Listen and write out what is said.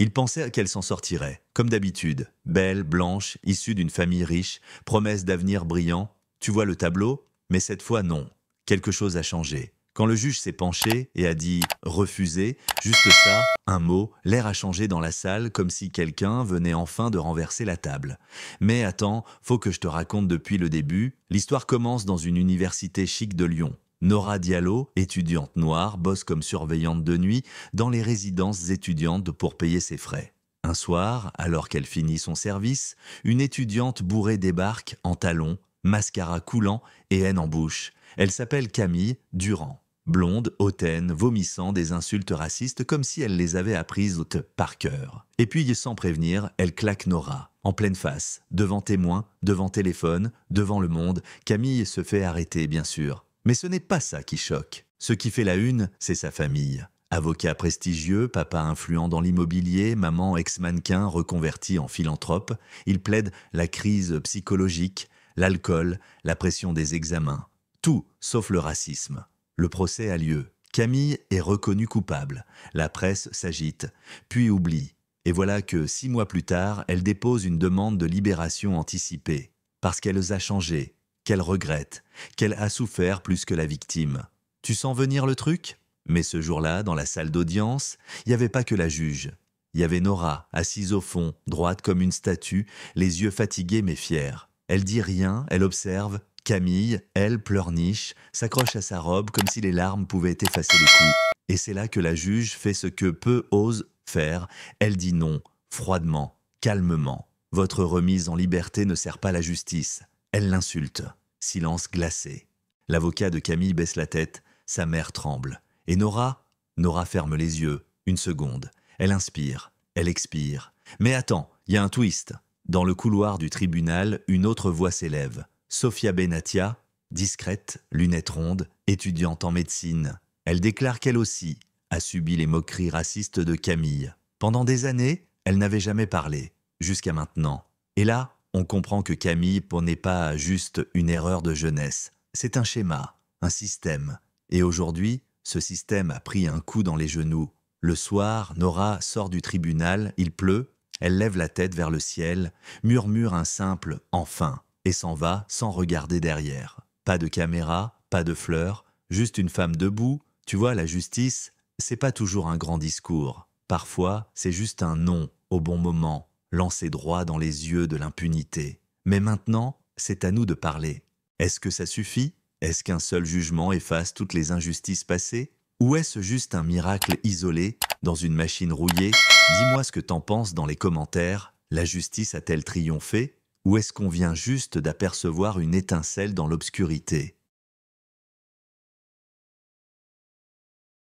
Il pensait qu'elle s'en sortirait, comme d'habitude, belle, blanche, issue d'une famille riche, promesse d'avenir brillant. Tu vois le tableau? Mais cette fois non. Quelque chose a changé. Quand le juge s'est penché et a dit « refusé », juste ça, un mot, l'air a changé dans la salle comme si quelqu'un venait enfin de renverser la table. Mais attends, faut que je te raconte depuis le début. L'histoire commence dans une université chic de Lyon. Nora Diallo, étudiante noire, bosse comme surveillante de nuit dans les résidences étudiantes pour payer ses frais. Un soir, alors qu'elle finit son service, une étudiante bourrée débarque en talons, mascara coulant et haine en bouche. Elle s'appelle Camille Durand. Blonde, hautaine, vomissant des insultes racistes comme si elle les avait apprises par cœur. Et puis, sans prévenir, elle claque Nora. En pleine face, devant témoins, devant téléphone, devant le monde, Camille se fait arrêter, bien sûr. Mais ce n'est pas ça qui choque. Ce qui fait la une, c'est sa famille. Avocat prestigieux, papa influent dans l'immobilier, maman ex-mannequin reconvertie en philanthrope, il plaide la crise psychologique, l'alcool, la pression des examens. Tout sauf le racisme. Le procès a lieu. Camille est reconnue coupable. La presse s'agite, puis oublie. Et voilà que 6 mois plus tard, elle dépose une demande de libération anticipée. Parce qu'elle a changé, qu'elle regrette, qu'elle a souffert plus que la victime. Tu sens venir le truc? Mais ce jour-là, dans la salle d'audience, il n'y avait pas que la juge. Il y avait Nora, assise au fond, droite comme une statue, les yeux fatigués mais fiers. Elle dit rien, elle observe. Camille, elle, pleurniche, s'accroche à sa robe comme si les larmes pouvaient effacer les coups. Et c'est là que la juge fait ce que peu osent faire. Elle dit non, froidement, calmement. Votre remise en liberté ne sert pas la justice. Elle l'insulte. Silence glacé. L'avocat de Camille baisse la tête, sa mère tremble. Et Nora ferme les yeux, une seconde. Elle inspire, elle expire. Mais attends, il y a un twist. Dans le couloir du tribunal, une autre voix s'élève. Sophia Benatia, discrète, lunettes rondes, étudiante en médecine. Elle déclare qu'elle aussi a subi les moqueries racistes de Camille. Pendant des années, elle n'avait jamais parlé, jusqu'à maintenant. Et là, on comprend que Camille n'est pas juste une erreur de jeunesse. C'est un schéma, un système. Et aujourd'hui, ce système a pris un coup dans les genoux. Le soir, Nora sort du tribunal, il pleut, elle lève la tête vers le ciel, murmure un simple « enfin » et s'en va sans regarder derrière. Pas de caméra, pas de fleurs, juste une femme debout. Tu vois, la justice, c'est pas toujours un grand discours. Parfois, c'est juste un non au bon moment, lancé droit dans les yeux de l'impunité. Mais maintenant, c'est à nous de parler. Est-ce que ça suffit? Est-ce qu'un seul jugement efface toutes les injustices passées? Ou est-ce juste un miracle isolé, dans une machine rouillée? Dis-moi ce que t'en penses dans les commentaires. La justice a-t-elle triomphé? Ou est-ce qu'on vient juste d'apercevoir une étincelle dans l'obscurité?